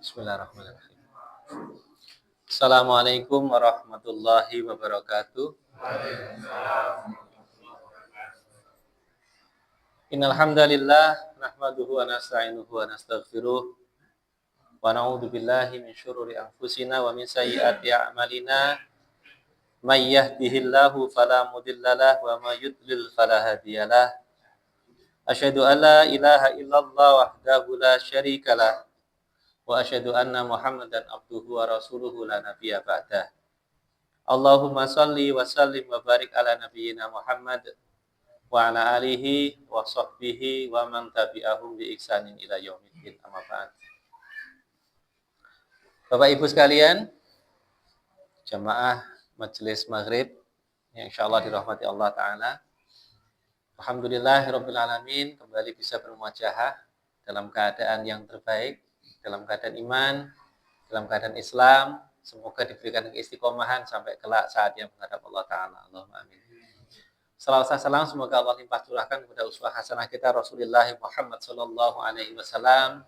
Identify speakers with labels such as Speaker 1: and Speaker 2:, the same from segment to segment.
Speaker 1: Bismillahirrahmanirrahim. Assalamualaikum warahmatullahi wabarakatuh. Innal hamdalillah nahmaduhu wa nasta'inuhu wa nastaghfiruh wa na'udzu billahi min syururi anfusina wa min sayyiati a'malina. May yahdihillahu fala mudhillalah wa may yudlil fala hadiyalah. Asyhadu an la ilaha illallah wahdahu la syarikalah wa asyhadu anna Muhammadan abduhu wa rasuluhu la nabiyya ba'dah. Allahumma shalli wa sallim wa barik ala nabiyyina Muhammad wa ala alihi wa sahbihi wa man tabi'ahum bi ihsanin ila yaumiddin. Amma ba'd. Bapak Ibu sekalian, jamaah majelis maghrib yang insyaallah dirahmati Allah taala. Alhamdulillahirabbil alamin, kembali bisa bermuajahah dalam keadaan yang terbaik, dalam keadaan iman, dalam keadaan Islam. Semoga diberikan keistiqomahan sampai kelak saat yang menghadap Allah taala. Allahumma amin. Salawat salam semoga Allah limpah curahkan kepada uswah hasanah kita Rasulullah Muhammad sallallahu alaihi wasallam,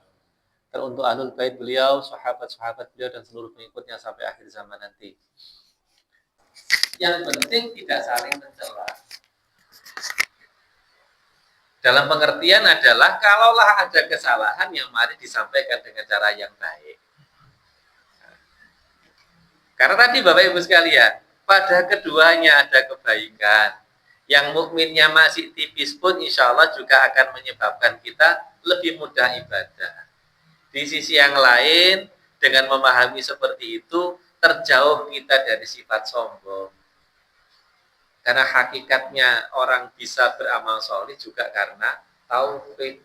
Speaker 1: dan untuk ahlul bait beliau, sahabat-sahabat beliau dan seluruh pengikutnya sampai akhir zaman nanti. Yang penting tidak saling mencela. Dalam pengertian adalah kalaulah ada kesalahan yang mari disampaikan dengan cara yang baik. Karena tadi Bapak Ibu sekalian, pada keduanya ada kebaikan. Yang mukminnya masih tipis pun insya Allah juga akan menyebabkan kita lebih mudah ibadah. Di sisi yang lain, dengan memahami seperti itu, terjauh kita dari sifat sombong. Karena hakikatnya orang bisa beramal soleh juga karena taufik.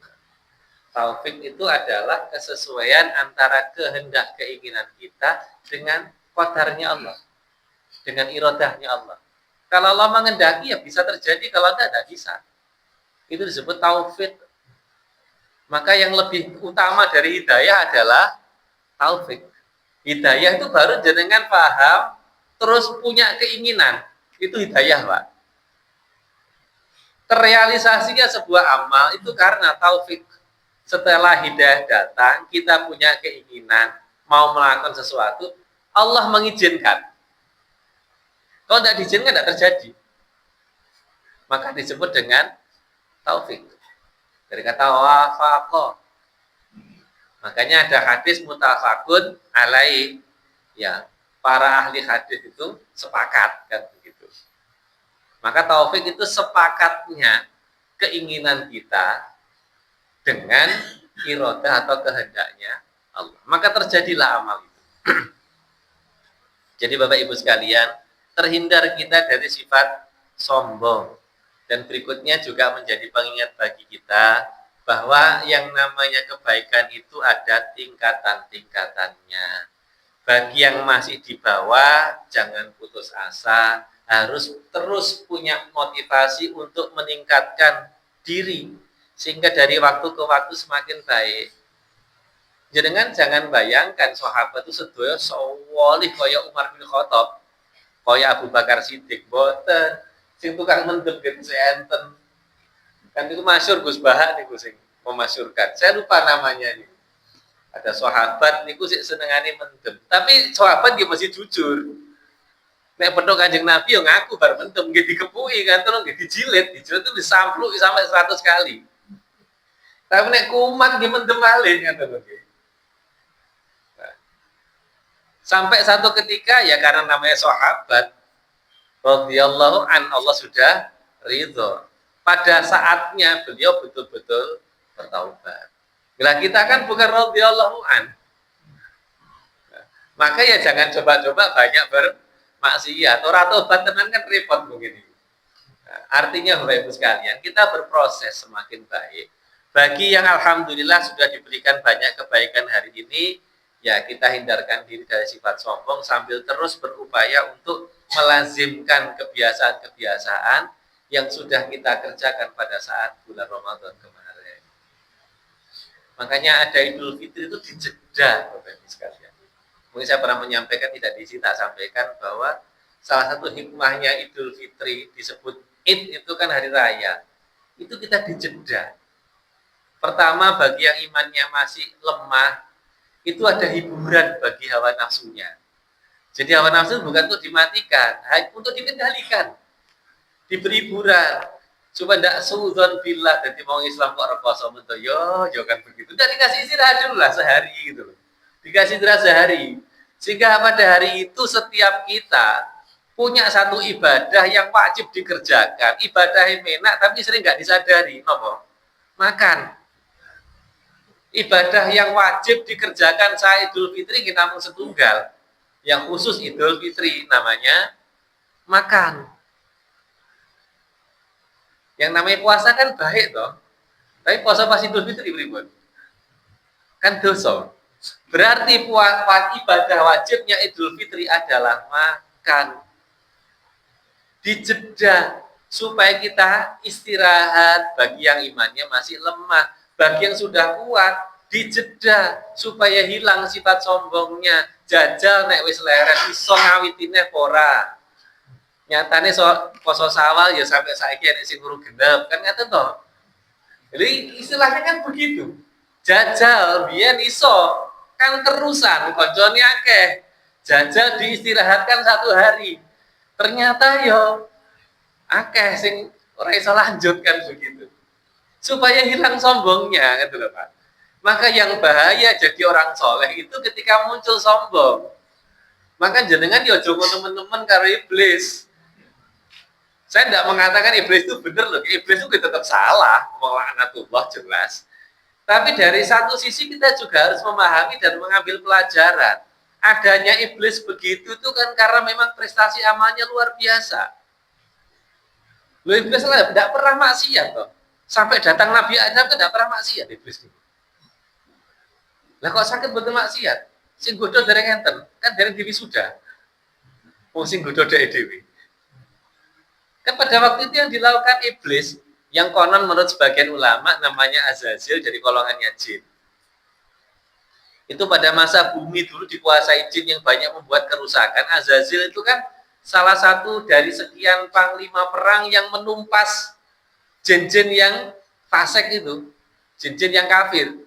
Speaker 1: Taufik itu adalah kesesuaian antara kehendak keinginan kita dengan qadarnya Allah, dengan iradahnya Allah. Kalau Allah mengendaki ya bisa terjadi, kalau tidak bisa. Itu disebut taufik. Maka yang lebih utama dari hidayah adalah taufik. Hidayah itu baru jenengan paham, terus punya keinginan. Itu hidayah, Pak. Terrealisasinya sebuah amal itu karena taufik. Setelah hidayah datang, kita punya keinginan, mau melakukan sesuatu, Allah mengizinkan. Kalau tidak diizinkan, tidak terjadi. Maka disebut dengan taufik. Dari kata wafaqa. Makanya ada hadis mutafakun alai. Ya, para ahli hadis itu sepakat kan begitu. Maka taufik itu sepakatnya keinginan kita dengan iradah atau kehendaknya Allah. Maka terjadilah amal itu. Jadi Bapak Ibu sekalian, terhindar kita dari sifat sombong. Dan berikutnya juga menjadi pengingat bagi kita bahwa yang namanya kebaikan itu ada tingkatan-tingkatannya. Bagi yang masih di bawah, jangan putus asa, harus terus punya motivasi untuk meningkatkan diri, sehingga dari waktu ke waktu semakin baik. Jenengan jangan bayangkan sahabat itu sedaya sawalih kaya Umar bin Khattab, kaya Abu Bakar Siddiq, boten sing tukang mendem gitu seenten. Kan itu masyhur Gus Baha niku sing memasyurkan. Saya lupa namanya nih. Ada sahabat niku sik senengane mendem, tapi sahabat dia masih jujur. Nek pedho Kanjeng Nabi yo ngaku bar mendem nggih dikepuki kan terus nggih dijilit itu disampluk sampai 100 kali. Tapi nek kumat nggih mendem malih ngoten lho nggih. Sampai satu ketika ya karena namanya sahabat radhiyallahu an, Allah sudah ridho. Pada saatnya beliau betul-betul bertaubat. Bila kita kan bukan radhiyallahu an. Maka ya jangan coba-coba banyak bermaksiat. Ora tobat tenan kan repot begini. Artinya Bapak Ibu sekalian, kita berproses semakin baik. Bagi yang alhamdulillah sudah diberikan banyak kebaikan hari ini, ya kita hindarkan diri dari sifat sombong sambil terus berupaya untuk melazimkan kebiasaan-kebiasaan yang sudah kita kerjakan pada saat bulan Ramadan kemarin. Makanya ada Idul Fitri itu dijeda, Bapak Ibu sekalian. Mungkin saya pernah menyampaikan, tidak diisi tak sampaikan bahwa salah satu hikmahnya Idul Fitri disebut Id itu kan hari raya. Itu kita dijeda. Pertama bagi yang imannya masih lemah, itu ada hiburan bagi hawa nafsunya. Jadi hawa nafsu bukan untuk dimatikan, untuk dikendalikan, diberi hiburan. Supaya tidak suudon billah, jadi mau Islam kok rekoso mentu, yo kan begitu. Dan dikasih istirahat dulu lah sehari gitu loh. Dikasih istirahat sehari. Sehingga pada hari itu setiap kita punya satu ibadah yang wajib dikerjakan. Ibadah yang enak tapi sering nggak disadari. Apa? Makan. Ibadah yang wajib dikerjakan saat Idul Fitri kita namun setunggal. Yang khusus Idul Fitri namanya makan. Yang namanya puasa kan baik toh. Tapi puasa pas Idul Fitri beribun. Kan dosa. Berarti ibadah wajibnya Idul Fitri adalah makan. Dijeda supaya kita istirahat bagi yang imannya masih lemah. Bagi yang sudah kuat, dijeda supaya hilang sifat sombongnya. Jajal nek wis leren iso ngawitine ora. Nyatane poso Sawal ya sampai saiki nek sing guru genep kan ngaten to. Jadi istilahnya kan begitu. Jajal biyen iso kan terusan koncone akeh. Jajal diistirahatkan 1 hari. Ternyata yo akeh sing ora iso lanjut kan begitu. Supaya hilang sombongnya gitu loh Pak. Maka yang bahaya jadi orang soleh itu ketika muncul sombong. Maka jenengan yo aja teman-teman karo iblis. Saya tidak mengatakan iblis itu benar loh, iblis itu tetap salah, laknatullah jelas. Tapi dari satu sisi kita juga harus memahami dan mengambil pelajaran. Adanya iblis begitu itu kan karena memang prestasi amalnya luar biasa. Loh iblis lah tidak pernah maksiat toh. Sampai datang Nabi Adam tidak pernah maksiat iblis itu. Lah kok sakit betul maksiat? Sing godo dari ngenten, kan dari Dewi sudah. Sing godo dari Dewi. Kan pada waktu itu yang dilakukan iblis, yang konon menurut sebagian ulama namanya Azazil dari golongannya jin. Itu pada masa bumi dulu dikuasai jin yang banyak membuat kerusakan. Azazil itu kan salah satu dari sekian panglima perang yang menumpas jin-jin yang fasik itu, jin-jin yang kafir.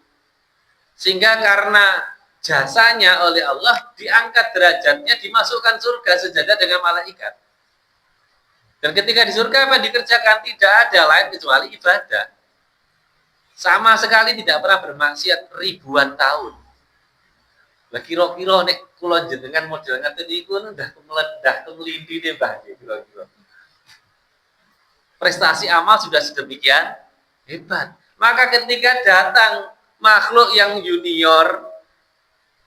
Speaker 1: Sehingga karena jasanya oleh Allah diangkat derajatnya, dimasukkan surga sejajar dengan malaikat. Dan ketika di surga apa dikerjakan? Tidak ada lain kecuali ibadah. Sama sekali tidak pernah bermaksiat ribuan tahun. Lah kira-kira nek kula jenengan model ngaten niku ndah meledah kemelindi nih Mbah kira-kira. Prestasi amal sudah sedemikian hebat. Maka ketika datang makhluk yang junior,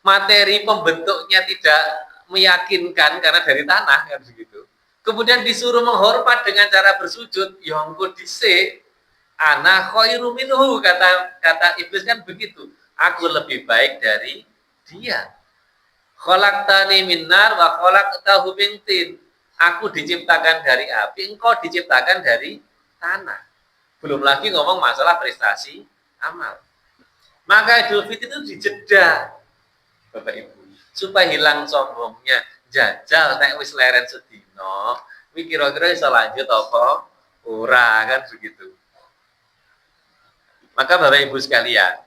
Speaker 1: materi pembentuknya tidak meyakinkan karena dari tanah kan begitu. Kemudian disuruh menghormat dengan cara bersujud, ya engko dhisik ana khairu minhu, kata iblis kan begitu. Aku lebih baik dari dia. Khalaqtani min nar wa khalaqtahu min tin. Aku diciptakan dari api, engkau diciptakan dari tanah. Belum lagi ngomong masalah prestasi amal. Maka Idul Fitri itu dijeda Bapak Ibu, supaya hilang sombongnya. Jajal nek wis leren sedina, kuwi kira-kira iso lanjut apa ora kan begitu. Maka Bapak Ibu sekalian,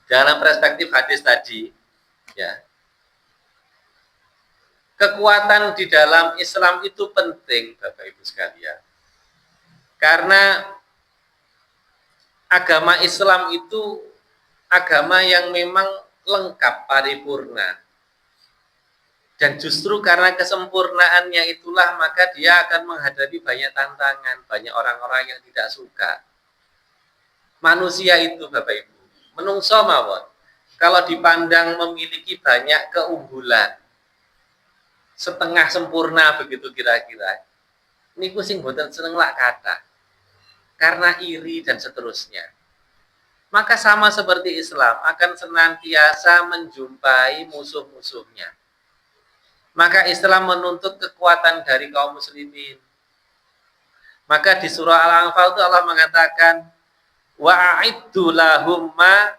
Speaker 1: dalam perspektif hadis tadi, ya, kekuatan di dalam Islam itu penting Bapak Ibu sekalian. Karena agama Islam itu agama yang memang lengkap paripurna. Dan justru karena kesempurnaannya itulah maka dia akan menghadapi banyak tantangan, banyak orang-orang yang tidak suka. Manusia itu Bapak Ibu, menungso mawon, kalau dipandang memiliki banyak keunggulan, setengah sempurna begitu kira-kira, niku sing boten seneng lak kata, karena iri dan seterusnya. Maka sama seperti Islam akan senantiasa menjumpai musuh-musuhnya. Maka Islam menuntut kekuatan dari kaum muslimin. Maka di surah Al-Anfal itu Allah mengatakan wa'iddu lahum ma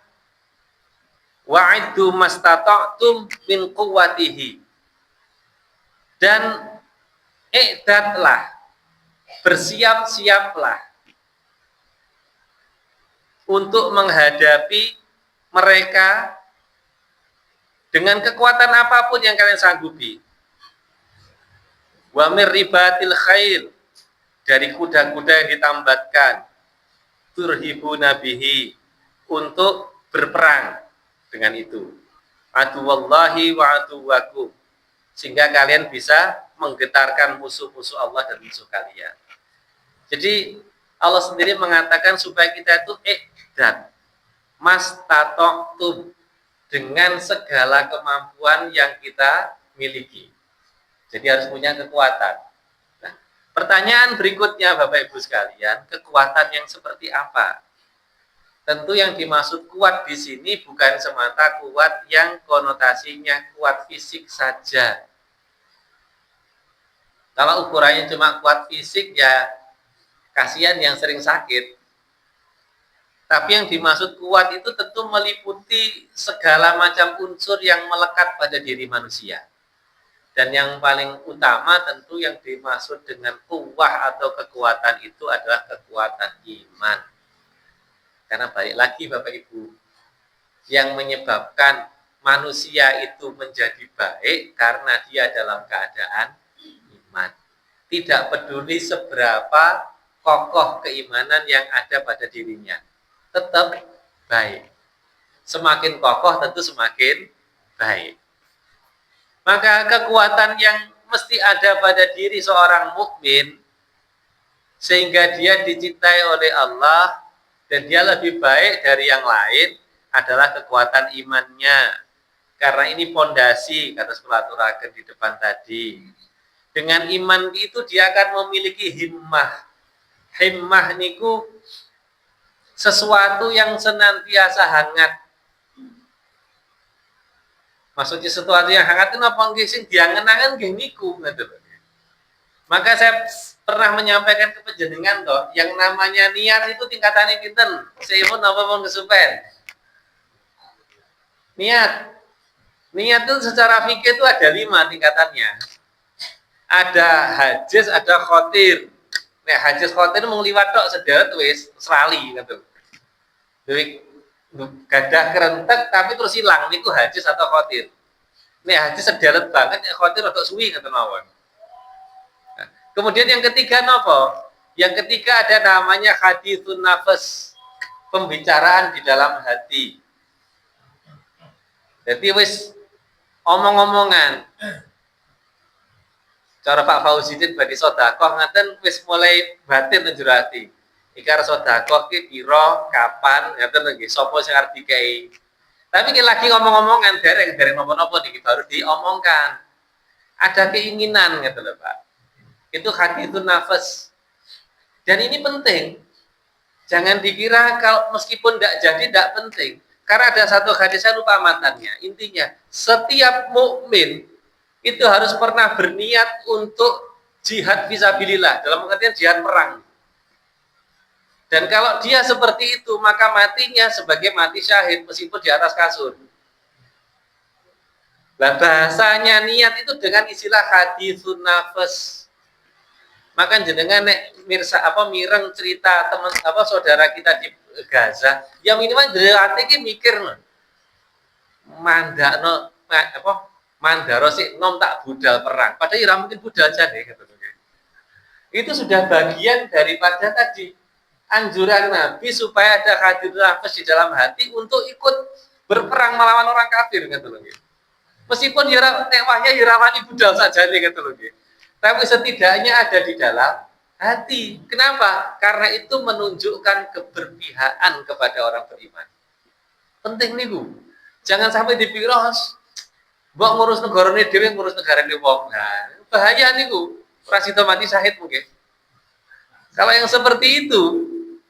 Speaker 1: wa'iddu mastata'tum min quwwatihi. Dan i'dadlah, bersiap-siaplah untuk menghadapi, mereka dengan kekuatan apapun yang kalian sanggupi. Wa mir ribatil khail, dari kuda-kuda yang ditambatkan, turhibuna bihi, untuk berperang dengan itu. Aduwallahi wa aduwakum, sehingga kalian bisa menggetarkan musuh-musuh Allah dan musuh kalian. Jadi Allah sendiri mengatakan supaya kita itu iqdad mastatoktum, dengan segala kemampuan yang kita miliki. Jadi harus punya kekuatan. Nah, pertanyaan berikutnya Bapak Ibu sekalian, kekuatan yang seperti apa? Tentu yang dimaksud kuat di sini bukan semata kuat yang konotasinya kuat fisik saja. Kalau ukurannya cuma kuat fisik, ya kasihan yang sering sakit. Tapi yang dimaksud kuat itu tentu meliputi segala macam unsur yang melekat pada diri manusia. Dan yang paling utama tentu yang dimaksud dengan kuwah atau kekuatan itu adalah kekuatan iman. Karena balik lagi Bapak Ibu, yang menyebabkan manusia itu menjadi baik karena dia dalam keadaan iman. Tidak peduli seberapa kokoh keimanan yang ada pada dirinya, tetap baik. Semakin kokoh tentu semakin baik. Maka kekuatan yang mesti ada pada diri seorang mukmin sehingga dia dicintai oleh Allah dan dia lebih baik dari yang lain adalah kekuatan imannya. Karena ini pondasi, kata Sekolah di depan tadi. Dengan iman itu dia akan memiliki himmah. Himmah niku sesuatu yang senantiasa hangat. Maksudnya sesuatu yang hangat itu apa sing diangen-angen nggih niku ngoten. Maka saya pernah menyampaikan ke panjenengan toh, yang namanya niat itu tingkatannya pinten? Seimun apa pun kesupen? Niat. Niat itu secara fikih itu ada 5 tingkatannya. Ada hajis, ada khotir. Nah, hajis khotir mung liwat tok sederet wis serali gitu. Jadi gadah kerentek tapi terus hilang niku hajis atau khotir. Nek hajis sederet banget, nek khotir rada suwi ngoten mawon. Nah, kemudian yang ketiga nopo? Yang ketiga ada namanya hadithun nafas, pembicaraan di dalam hati. Jadi wis omong-omongan. Cara Pak Fauzidin bagi sodakoh ngaten wis mulai batin njero ati. Ikar sodakoh ki piro, kapan, ngaten nggih, sapa sing arep dikei. Tapi ki lagi ngomong-ngomongan dereng napa-napa niki baru diomongkan. Ada keinginan gitu loh Pak. Itu hadithun nafas. Dan ini penting. Jangan dikira kalau meskipun tidak jadi tidak penting. Karena ada satu hadis saya lupa matannya. Intinya, setiap mukmin itu harus pernah berniat untuk jihad fisabilillah, dalam pengertian jihad perang. Dan kalau dia seperti itu, maka matinya sebagai mati syahid meskipun di atas kasur. Nah, bahasanya niat itu dengan istilah hadithun nafas. Maka jenengan nek mirsa mireng cerita teman saudara kita di Gaza, yang minimal dari hati ki mikir mandakno mandaro sik nom tak budal perang. Padahal ora mungkin budal jane gitu. Itu sudah bagian daripada tadi anjuran Nabi supaya ada hadir nafas di dalam hati untuk ikut berperang melawan orang kafir gitu loh. Meskipun wahnya rawani budal saja nih gitu loh. Tapi setidaknya ada di dalam hati. Kenapa? Karena itu menunjukkan keberpihakan kepada orang beriman. Penting nih Bu. Jangan sampai dipikir mbok ngurus negarane dhewe ngurus negarane wong. Nah, bahaya niku. Ora sida mati syahid mungkin. Kalau yang seperti itu,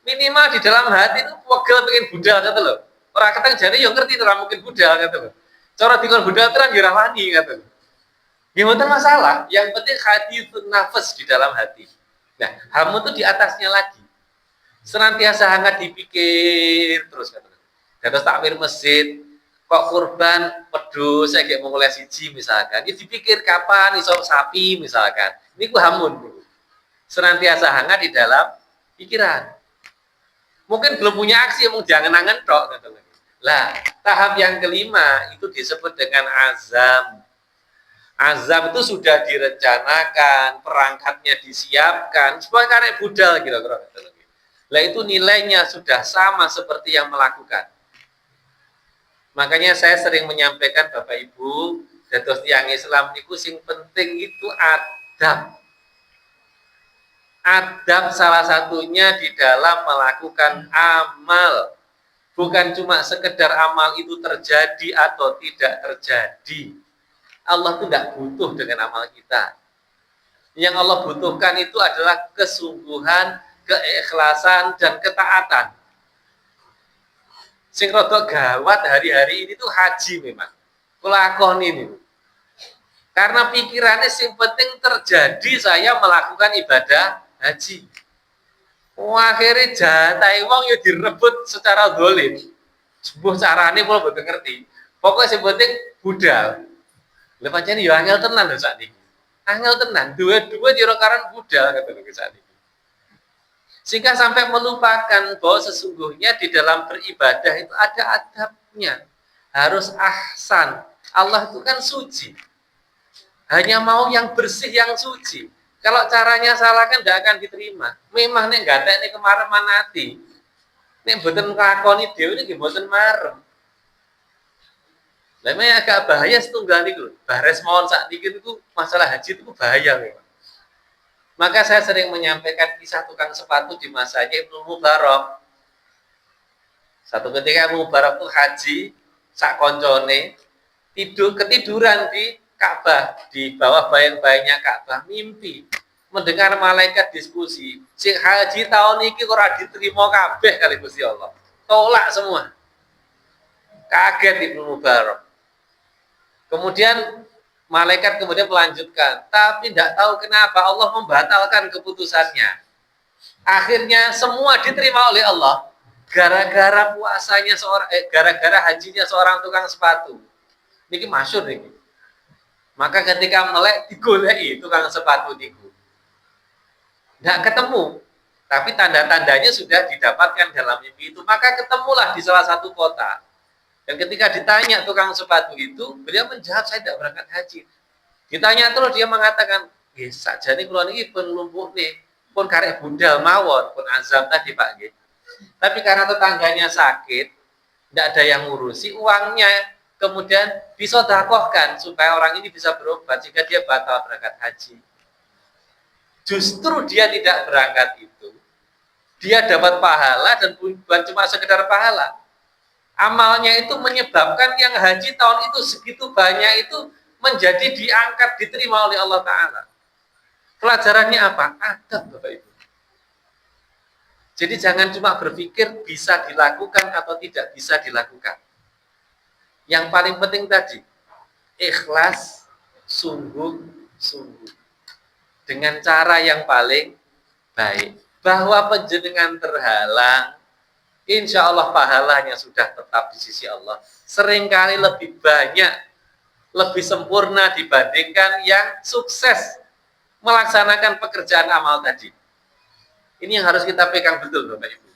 Speaker 1: minimal di dalam hati itu wegel pengen budal kata lho. Ora ketang jane yo ngerti ora mungkin budal kata lho. Cara dikon budal terang yo rawani kata lho. Ya mboten masalah, yang penting hadithun nafas di dalam hati. Nah, hamu itu di atasnya lagi. Senantiasa hangat dipikir terus kata lho. Terus takmir masjid, kok kurban pedus saya kayak mau mulai siji misalkan, ini dipikir kapan iso sapi misalkan, ini ku hamun senantiasa hangat di dalam pikiran. Mungkin belum punya aksi, emang jangan angan tok gitu. Nah, tahap yang kelima itu disebut dengan azam. Azam itu sudah direncanakan, perangkatnya disiapkan, supaya karek budal kira-kira. Nah, itu nilainya sudah sama seperti yang melakukan. Makanya saya sering menyampaikan Bapak Ibu, dados tiyang Islam niku sing penting itu adab. Adab salah satunya di dalam melakukan amal. Bukan cuma sekedar amal itu terjadi atau tidak terjadi. Allah itu tidak butuh dengan amal kita. Yang Allah butuhkan itu adalah kesungguhan, keikhlasan, dan ketaatan. Sing rodok gawat hari-hari ini tuh haji memang. Kelakon ini. Karena pikirannya sing penting terjadi saya melakukan ibadah haji. Akhirnya jatai wong ya direbut secara dolim. Sebuah carane kula mboten ngerti. Pokoknya sing penting budal. Lha pancen ya angel tenan lho sakniki. Angel tenan, dua-dua dirokaran budal kata lho sakniki. Sehingga sampai melupakan bahwa sesungguhnya di dalam beribadah itu ada adabnya. Harus ahsan. Allah itu kan suci. Hanya mau yang bersih, yang suci. Kalau caranya salah kan tidak akan diterima. Memang nek gatek nek kemarin manati. Nek mboten nglakoni dhewe niki mboten marem. Lah memang agak bahaya setunggal niku. Bares mawon sak niki niku masalah haji itu bahaya memang. Maka saya sering menyampaikan kisah tukang sepatu di masanya Ibnu Mubarak. Satu ketika Ibnu Mubarak tuh haji sak koncone ketiduran di Ka'bah, di bawah bayang-bayangnya Ka'bah, mimpi mendengar malaikat diskusi. Sing haji tahun ini ora diterima kabeh kali Gusti Allah. Tolak semua. Kaget Ibnu Mubarak. Kemudian malaikat kemudian melanjutkan, tapi tidak tahu kenapa Allah membatalkan keputusannya. Akhirnya semua diterima oleh Allah gara-gara puasanya gara-gara hajinya seorang tukang sepatu. Niki masyhur niki. Maka ketika melek digoleki tukang sepatu niku. Tidak ketemu, tapi tanda-tandanya sudah didapatkan dalam mimpi itu. Maka ketemulah di salah satu kota. Dan ketika ditanya tukang sepatu itu, beliau menjawab saya tidak berangkat haji. Ditanya terus dia mengatakan, nggih sakjane kula niki pun lumpuh nih, pun karek budal mawon, pun azam tadi Pak nggih. Tapi karena tetangganya sakit, tidak ada yang ngurusi uangnya, kemudian disedekahkan supaya orang ini bisa berobat jika dia batal berangkat haji. Justru dia tidak berangkat itu, dia dapat pahala dan bukan cuma sekedar pahala. Amalnya itu menyebabkan yang haji tahun itu segitu banyak itu menjadi diangkat, diterima oleh Allah Ta'ala. Pelajarannya apa? Adab Bapak Ibu. Jadi jangan cuma berpikir bisa dilakukan atau tidak bisa dilakukan. Yang paling penting tadi, ikhlas, sungguh-sungguh. Dengan cara yang paling baik. Bahwa penjenengan terhalang, insya Allah pahalanya sudah tetap di sisi Allah. Seringkali lebih banyak, lebih sempurna dibandingkan yang sukses melaksanakan pekerjaan amal tadi. Ini yang harus kita pegang betul Bapak Ibu.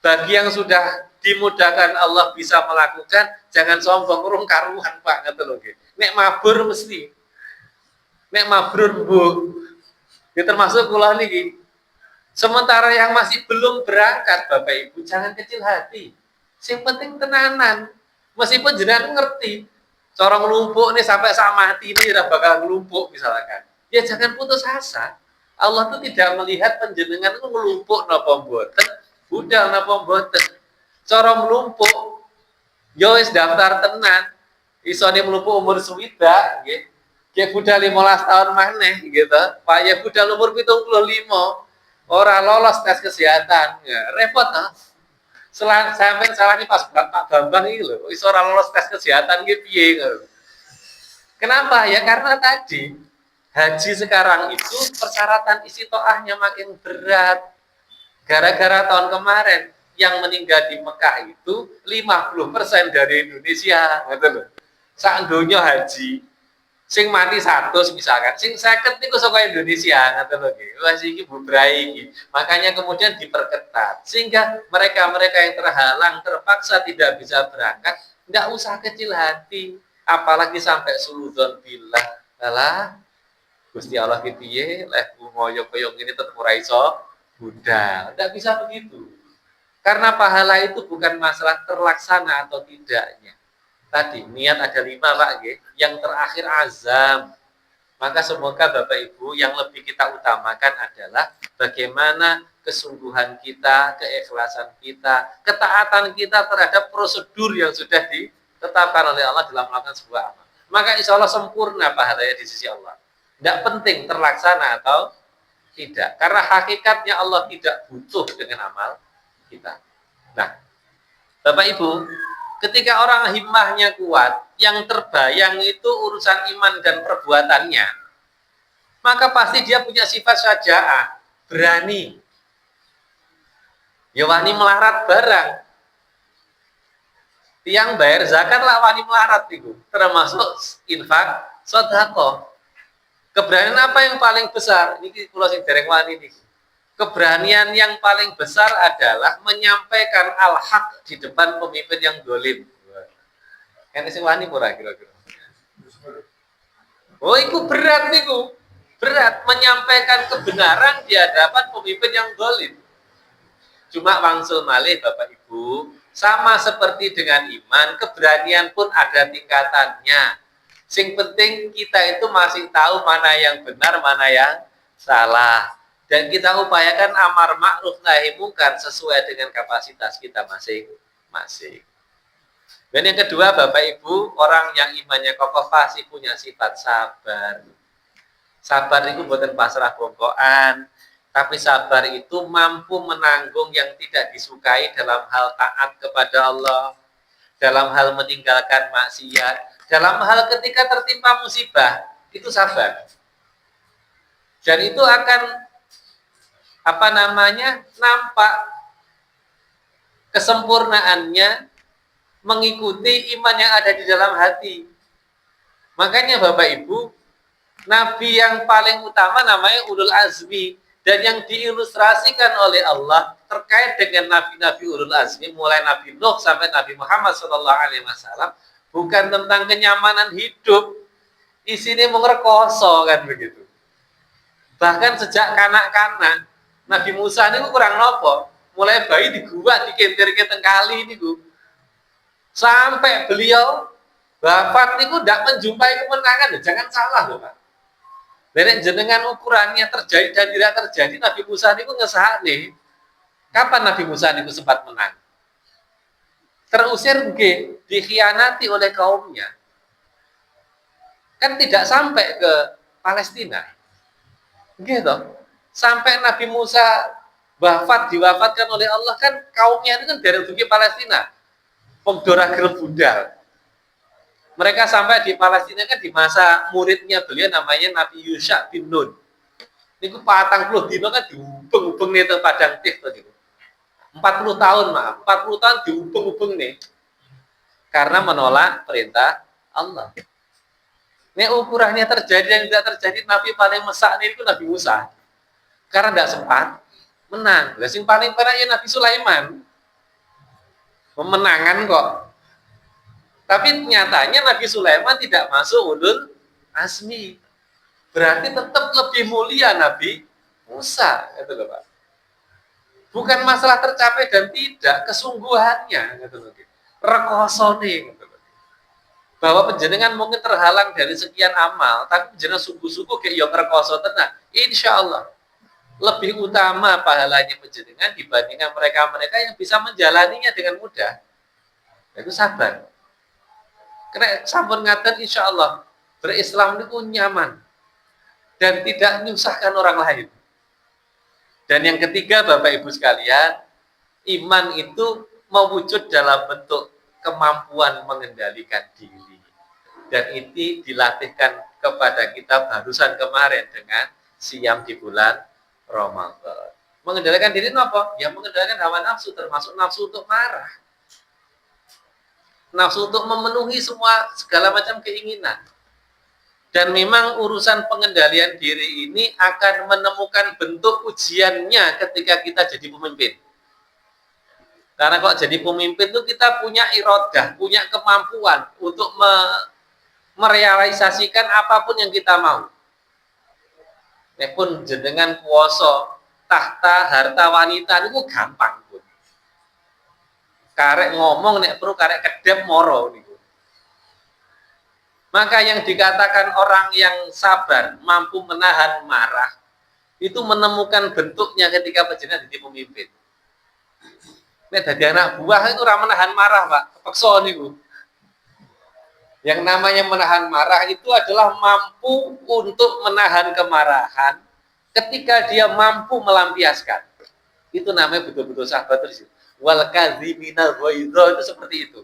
Speaker 1: Bagi yang sudah dimudahkan Allah bisa melakukan, jangan sombong urung karuan Pak ngoten lho nggih. Nek mabur mesti. Nek mabrur Bu. Ya termasuk kula niki. Sementara yang masih belum berangkat Bapak Ibu, jangan kecil hati. Sing penting tenanan. Meskipun jenengan ngerti, cara nglumpuk nih sampai sak mati ini udah bakal nglumpuk misalkan. Ya jangan putus asa. Allah tuh tidak melihat penjenengan itu nglumpuk napa mboten, budal napa mboten. Cara mlumpuk yo wis daftar tenan. Isone mlumpuk umur swidak nggih. Nggih budal 15 tahun maneh gitu. Pak ya budal umur 75 ora lolos tes kesehatan. Ya, repot toh. Sampai salahnya pas Pak Bambang iki lho, iso ora lolos tes kesehatan nggih piye ngono. Kenapa? Ya karena tadi haji sekarang itu persyaratan istiqoahnya makin berat. Gara-gara tahun kemarin yang meninggal di Mekah itu 50% dari Indonesia, gitu loh. Sak donya haji. Sing mati 100 misalkan, sing 50 niku saka Indonesia ngoten lho nggih. Wah iki bubrai iki. Makanya kemudian diperketat sehingga mereka-mereka yang terhalang terpaksa tidak bisa berangkat, enggak usah kecil hati, apalagi sampai suudzon billah. Alah, Gusti Allah ki piye leh ngoyo koyo ngene tetep ora iso budal. Enggak bisa begitu. Karena pahala itu bukan masalah terlaksana atau tidaknya. Tadi niat ada 5 Pak nggih. Yang terakhir azam. Maka semoga Bapak Ibu yang lebih kita utamakan adalah bagaimana kesungguhan kita, keikhlasan kita, ketaatan kita terhadap prosedur yang sudah ditetapkan oleh Allah dalam melakukan sebuah amal. Maka insya Allah sempurna pahalanya di sisi Allah. Tidak penting terlaksana atau tidak. Karena hakikatnya Allah tidak butuh dengan amal kita. Nah, Bapak Ibu, ketika orang himmahnya kuat, yang terbayang itu urusan iman dan perbuatannya, maka pasti dia punya sifat syaja'ah, berani. Ya wani melarat barang. Tiang bayar zakat lah wani melarat itu, termasuk infak sedekah. Keberanian apa yang paling besar? Ini kula sing dereng wani niki. Keberanian yang paling besar adalah menyampaikan al-haq di depan pemimpin yang dolim. Ene sing wani ora kira-kira. Oh, itu berat niku. Berat menyampaikan kebenaran di hadapan pemimpin yang dolim. Cuma wangsul malih Bapak Ibu, sama seperti dengan iman, keberanian pun ada tingkatannya. Sing penting kita itu masih tahu mana yang benar, mana yang salah. Dan kita upayakan amar ma'ruf nahi mungkar sesuai dengan kapasitas kita masing-masing. Dan yang kedua Bapak Ibu, orang yang imannya kokoh pasti punya sifat sabar. Sabar itu bukan pasrah bongkoan, tapi sabar itu mampu menanggung yang tidak disukai dalam hal taat kepada Allah, dalam hal meninggalkan maksiat, dalam hal ketika tertimpa musibah, itu sabar. Dan itu akan nampak kesempurnaannya mengikuti iman yang ada di dalam hati. Makanya Bapak Ibu, Nabi yang paling utama namanya Ulul Azmi, dan yang diilustrasikan oleh Allah terkait dengan Nabi-Nabi Ulul Azmi, mulai Nabi Nuh sampai Nabi Muhammad SAW, bukan tentang kenyamanan hidup, isinya mau ngerekoso kan begitu. Bahkan sejak kanak-kanak, Nabi Musa ini kurang nopo, mulai bayi di gua, dikentir-kentir kali ini sampai beliau wafat niku tidak menjumpai kemenangan. Jangan salah loh Pak. Dari jenengan ukurannya terjadi dan tidak terjadi, Nabi Musa niku ngesahane. Kapan Nabi Musa niku sempat menang? Terusir nggih, dikhianati oleh kaumnya. Kan tidak sampai ke Palestina. Gitu. Sampai Nabi Musa diwafatkan oleh Allah, kan kaumnya itu kan dari dugi Palestina. Pemdora budal. Mereka sampai di Palestina kan di masa muridnya beliau namanya Nabi Yusha bin Nun. Niku 40 dino kan diubeng-ubeng nih padang tih tadi. 40 tahun maaf, 40 tahun diubeng-ubeng nih. Karena menolak perintah Allah. Ini ukurannya terjadi dan tidak terjadi, Nabi paling mesak nih itu Nabi Musa. Karena tidak sempat menang. Yang paling parahnya Nabi Sulaiman. Memenangan kok. Tapi nyatanya Nabi Sulaiman tidak masuk ulul azmi. Berarti tetap lebih mulia Nabi Musa, gitu loh Pak. Bukan masalah tercapai dan tidak, kesungguhannya, gitu loh. Rekosone, gitu loh. Bahwa penjenengan mungkin terhalang dari sekian amal, tapi penjenengan sungguh-sungguh kayak yang rekoso tenang. Insya Allah lebih utama pahalanya penjenengan dibandingkan mereka-mereka yang bisa menjalaninya dengan mudah. Itu sabar. Karena sampun ngaten insya Allah berislam itu nyaman dan tidak menyusahkan orang lain. Dan yang ketiga Bapak Ibu sekalian, iman itu mewujud dalam bentuk kemampuan mengendalikan diri. Dan itu dilatihkan kepada kita barusan kemarin dengan siam di bulan Ramadan. Mengendalikan diri itu apa? Ya mengendalikan hawa nafsu, termasuk nafsu untuk marah. Nafsu untuk memenuhi segala macam keinginan. Dan memang urusan pengendalian diri ini akan menemukan bentuk ujiannya ketika kita jadi pemimpin. Karena kok jadi pemimpin itu kita punya irodah, punya kemampuan untuk merealisasikan apapun yang kita mau. Nek pun jenengan kuoso tahta harta wanita itu gampang pun. Karek ngomong nek perlu karek kedep moro niku. Maka yang dikatakan orang yang sabar, mampu menahan marah, itu menemukan bentuknya ketika panjenengan jadi pemimpin. Nek dadi anak buah itu ora menahan marah, Pak. Kepeksa niku. Yang namanya menahan marah itu adalah mampu untuk menahan kemarahan ketika dia mampu melampiaskan. Itu namanya betul-betul sahabat terus. Wal kadziminal ghaidha itu seperti itu.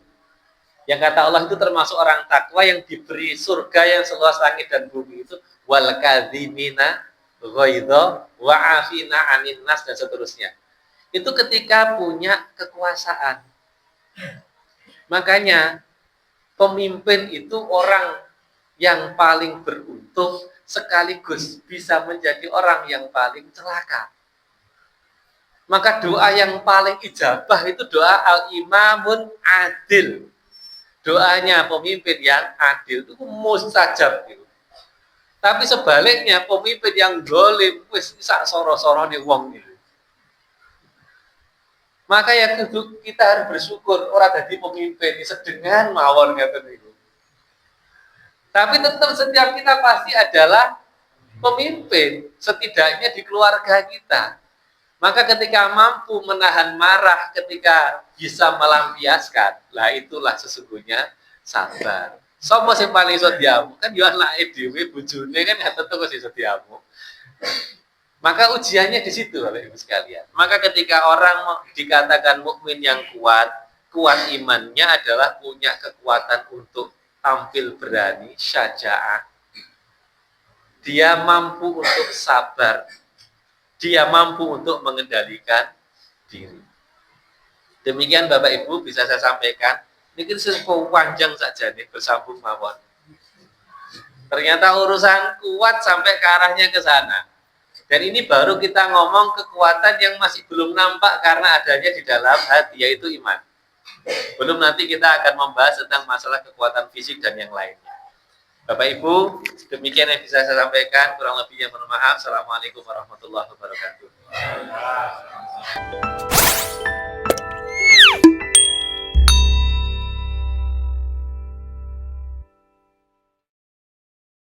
Speaker 1: Yang kata Allah itu termasuk orang takwa yang diberi surga yang seluas langit dan bumi itu wal kadzimina ghaidha wa afina 'anin nas dan seterusnya. Itu ketika punya kekuasaan. Makanya pemimpin itu orang yang paling beruntung sekaligus bisa menjadi orang yang paling celaka. Maka doa yang paling ijabah itu doa al-imamun adil. Doanya pemimpin yang adil itu mustajab gitu. Tapi sebaliknya pemimpin yang zalim wis sak soro-sorone wong gitu. Maka ya kita harus bersyukur orang jadi pemimpin sedengan mawon ngaten niku. Tapi tetap setiap kita pasti adalah pemimpin, setidaknya di keluarga kita. Maka ketika mampu menahan marah, ketika bisa melampiaskan, lah itulah sesungguhnya sabar. Sopo sing paling iso diamu? Kan yo anake dhewe, bojone kan ya tetep kok iso diamu. Maka ujiannya di situ Bapak Ibu sekalian. Maka ketika orang dikatakan mukmin yang kuat, kuat imannya adalah punya kekuatan untuk tampil berani, syaja'ah. Dia mampu untuk sabar. Dia mampu untuk mengendalikan diri. Demikian Bapak Ibu bisa saya sampaikan. Ini cukup panjang saja nih bersambung mawon. Ternyata urusan kuat sampai ke arahnya ke sana. Dan ini baru kita ngomong kekuatan yang masih belum nampak karena adanya di dalam hati, yaitu iman. Belum nanti kita akan membahas tentang masalah kekuatan fisik dan yang lainnya. Bapak Ibu, demikian yang bisa saya sampaikan. Kurang lebihnya mohon maaf. Assalamualaikum warahmatullahi wabarakatuh.